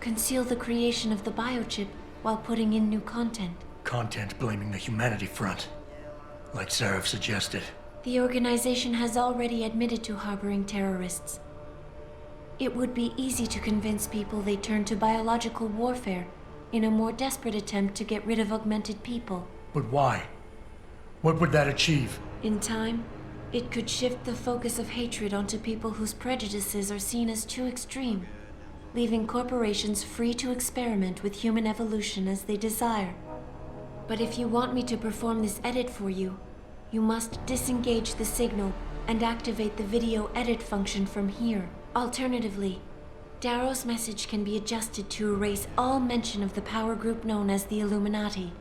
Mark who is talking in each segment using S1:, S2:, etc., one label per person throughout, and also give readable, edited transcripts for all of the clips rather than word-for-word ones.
S1: conceal the creation of the biochip while putting in new content.
S2: Content blaming the humanity front, like Sarah suggested.
S1: The organization has already admitted to harboring terrorists. It would be easy to convince people they turn to biological warfare in a more desperate attempt to get rid of augmented people.
S2: But why? What would that achieve?
S1: In time, it could shift the focus of hatred onto people whose prejudices are seen as too extreme, leaving corporations free to experiment with human evolution as they desire. But if you want me to perform this edit for you, you must disengage the signal and activate the video edit function from here. Alternatively, Darrow's message can be adjusted to erase all mention of the power group known as the Illuminati.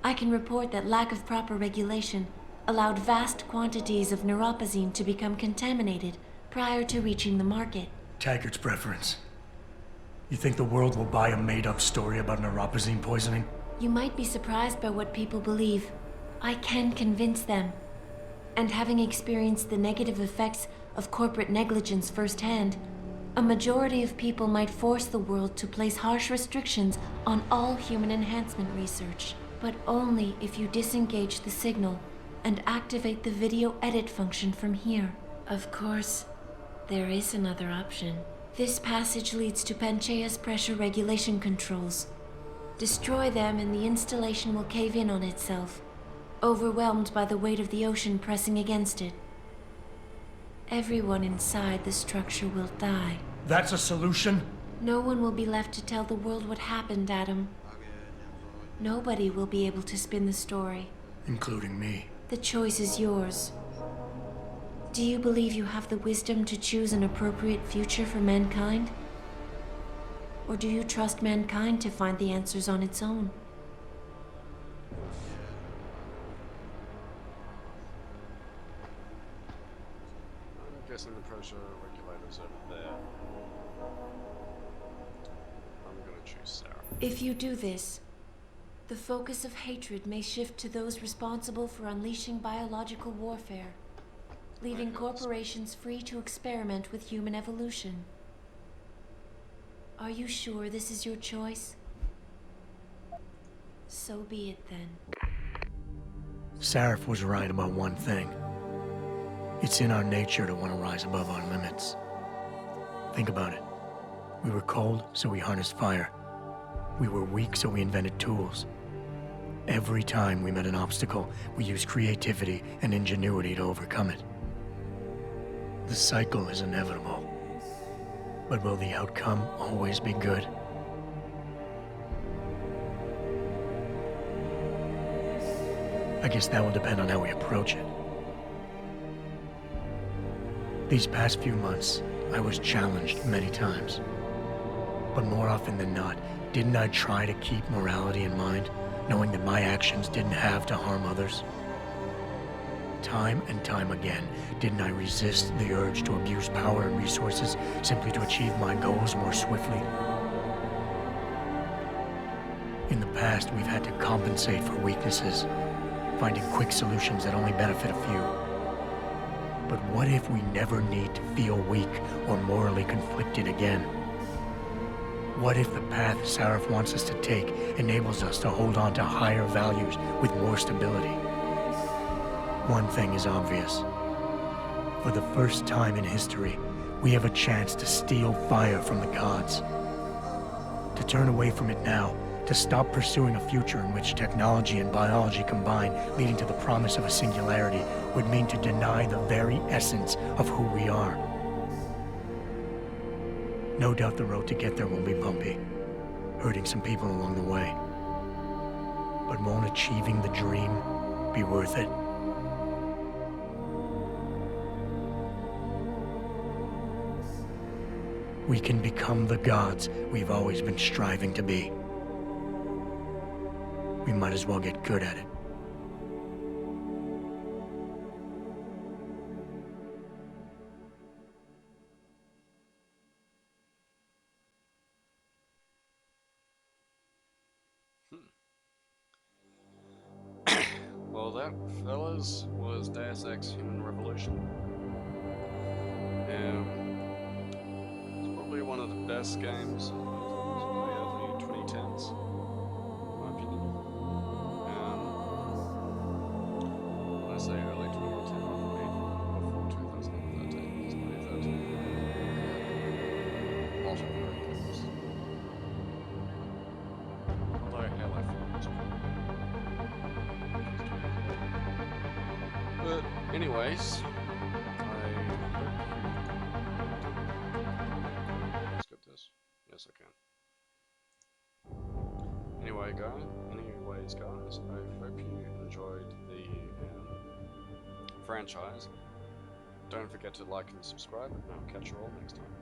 S1: I can report that lack of proper regulation allowed vast quantities of neuropozyne to become contaminated prior to reaching the market.
S2: Taggart's preference. You think the world will buy a made-up story about neuropozyne poisoning?
S1: You might be surprised by what people believe. I can convince them. And having experienced the negative effects of corporate negligence firsthand, a majority of people might force the world to place harsh restrictions on all human enhancement research. But only if you disengage the signal and activate the video edit function from here. Of course, there is another option. This passage leads to Panchaea's pressure regulation controls. Destroy them and the installation will cave in on itself, overwhelmed by the weight of the ocean pressing against it. Everyone inside the structure will die.
S2: That's a solution?
S1: No one will be left to tell the world what happened, Adam. Nobody will be able to spin the story.
S2: Including me.
S1: The choice is yours. Do you believe you have the wisdom to choose an appropriate future for mankind? Or do you trust mankind to find the answers on its own?
S3: I'm guessing the pressure regulator's over there. I'm gonna choose Sarah.
S1: If you do this, the focus of hatred may shift to those responsible for unleashing biological warfare, leaving corporations free to experiment with human evolution. Are you sure this is your choice? So be it then.
S2: Sarif was right about one thing. It's in our nature to want to rise above our limits. Think about it. We were cold, so we harnessed fire. We were weak, so we invented tools. Every time we met an obstacle, we used creativity and ingenuity to overcome it. The cycle is inevitable. But will the outcome always be good? I guess that will depend on how we approach it. These past few months, I was challenged many times. But more often than not, didn't I try to keep morality in mind, knowing that my actions didn't have to harm others? Time and time again, didn't I resist the urge to abuse power and resources simply to achieve my goals more swiftly? In the past, we've had to compensate for weaknesses, finding quick solutions that only benefit a few. But what if we never need to feel weak or morally conflicted again? What if the path Sarif wants us to take enables us to hold on to higher values with more stability? One thing is obvious. For the first time in history, we have a chance to steal fire from the gods. To turn away from it now, to stop pursuing a future in which technology and biology combine, leading to the promise of a singularity, would mean to deny the very essence of who we are. No doubt the road to get there will be bumpy, hurting some people along the way. But won't achieving the dream be worth it? We can become the gods we've always been striving to be. We might as well get good at it.
S3: Well, that, fellas, was Deus Ex Human Revolution. Spoke probably one of the best games of the early 2010s, in my opinion. When I say early 2010, I mean before 2013, because I believe that a lot of great games. Although Halo 4 was pretty. But anyways, I hope let's get this. Yes, I can. Anyways, guys, I hope you enjoyed the franchise. Don't forget to like and subscribe, and I'll catch you all next time.